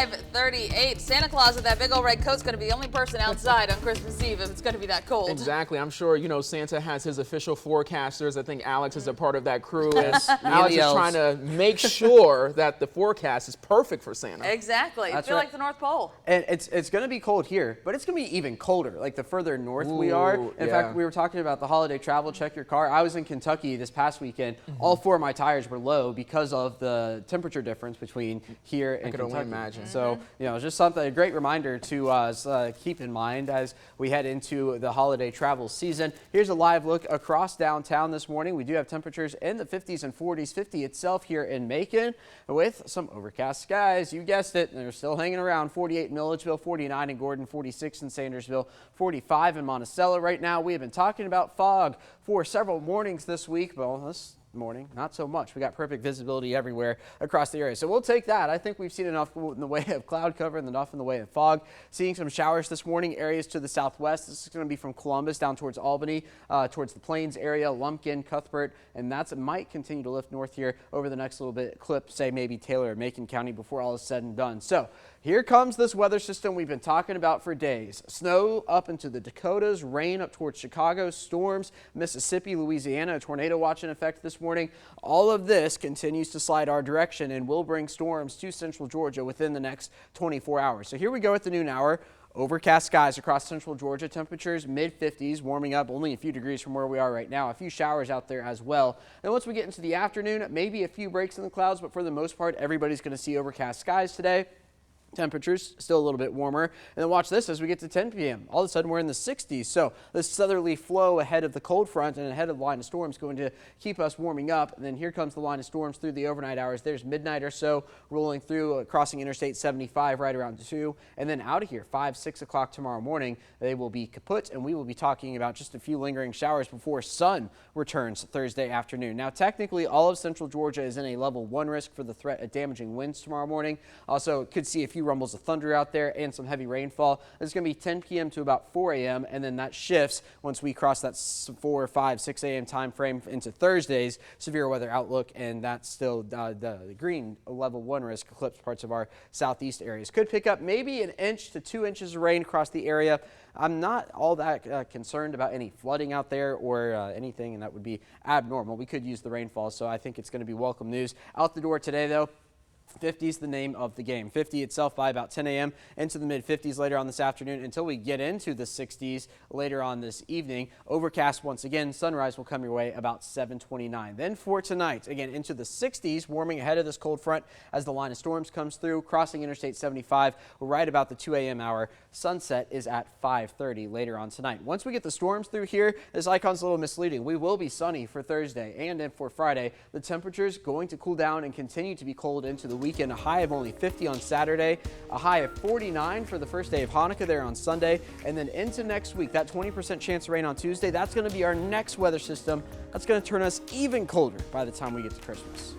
5:38. Santa Claus with that big old red coat's going to be the only person outside on Christmas Eve if it's going to be that cold. Exactly. I'm sure, Santa has his official forecasters. I think Alex is a part of that crew. Alex is trying to make sure that the forecast is perfect for Santa. Exactly. I feel like the North Pole. And it's going to be cold here, but it's going to be even colder, like the further north we are. In fact, we were talking about the holiday travel, check your car. I was in Kentucky this past weekend. All 4 of my tires were low because of the temperature difference between here and Kentucky. I could only imagine. So, just something, a great reminder to keep in mind as we head into the holiday travel season. Here's a live look across downtown this morning. We do have temperatures in the 50s and 40s, 50 itself here in Macon with some overcast skies. You guessed it, they're still hanging around. 48 in Milledgeville, 49 in Gordon, 46 in Sandersville, 45 in Monticello. Right now, we have been talking about fog for several mornings this week, but this morning, not so much. We got perfect visibility everywhere across the area. So we'll take that. I think we've seen enough in the way of cloud cover and enough in the way of fog. Seeing some showers this morning, areas to the southwest. This is going to be from Columbus down towards Albany, towards the Plains area, Lumpkin, Cuthbert, and that might continue to lift north here over the next little bit. Clip, say maybe Taylor or Macon County before all is said and done. So here comes this weather system we've been talking about for days. Snow up into the Dakotas, rain up towards Chicago, storms, Mississippi, Louisiana, a tornado watch in effect this morning. All of this continues to slide our direction and will bring storms to central Georgia within the next 24 hours. So here we go at the noon hour. Overcast skies across central Georgia, temperatures mid-50s, warming up only a few degrees from where we are right now. A few showers out there as well. And once we get into the afternoon, maybe a few breaks in the clouds, but for the most part, everybody's going to see overcast skies today. Temperatures still a little bit warmer. And then watch this as we get to 10 p.m. All of a sudden we're in the 60s. So this southerly flow ahead of the cold front and ahead of the line of storms going to keep us warming up. And then here comes the line of storms through the overnight hours. There's midnight or so rolling through, crossing Interstate 75 right around 2. And then out of here, 5, 6 o'clock tomorrow morning, they will be kaput. And we will be talking about just a few lingering showers before sun returns Thursday afternoon. Now, technically, all of central Georgia is in a level 1 risk for the threat of damaging winds tomorrow morning. Also, could see a few rumbles of thunder out there and some heavy rainfall. It's going to be 10 p.m. to about 4 a.m. and then that shifts once we cross that 4, 5, 6 a.m. time frame into Thursday's severe weather outlook, and that's still the green level 1 risk eclipse parts of our southeast areas. Could pick up maybe 1 inch to 2 inches of rain across the area. I'm not all that concerned about any flooding out there or anything, and that would be abnormal. We could use the rainfall, so I think it's going to be welcome news. Out the door today, though, 50 is the name of the game. 50 itself by about 10 a.m. into the mid-50s later on this afternoon until we get into the 60s later on this evening. Overcast once again. Sunrise will come your way about 7:29. Then for tonight, again into the 60s, warming ahead of this cold front as the line of storms comes through, crossing Interstate 75 right about the 2 a.m. hour. Sunset is at 5:30 later on tonight. Once we get the storms through here, this icon's a little misleading. We will be sunny for Thursday and then for Friday. The temperature's going to cool down and continue to be cold into the weekend. A high of only 50 on Saturday, a high of 49 for the first day of Hanukkah there on Sunday, and then into next week, that 20% chance of rain on Tuesday, that's going to be our next weather system. That's going to turn us even colder by the time we get to Christmas.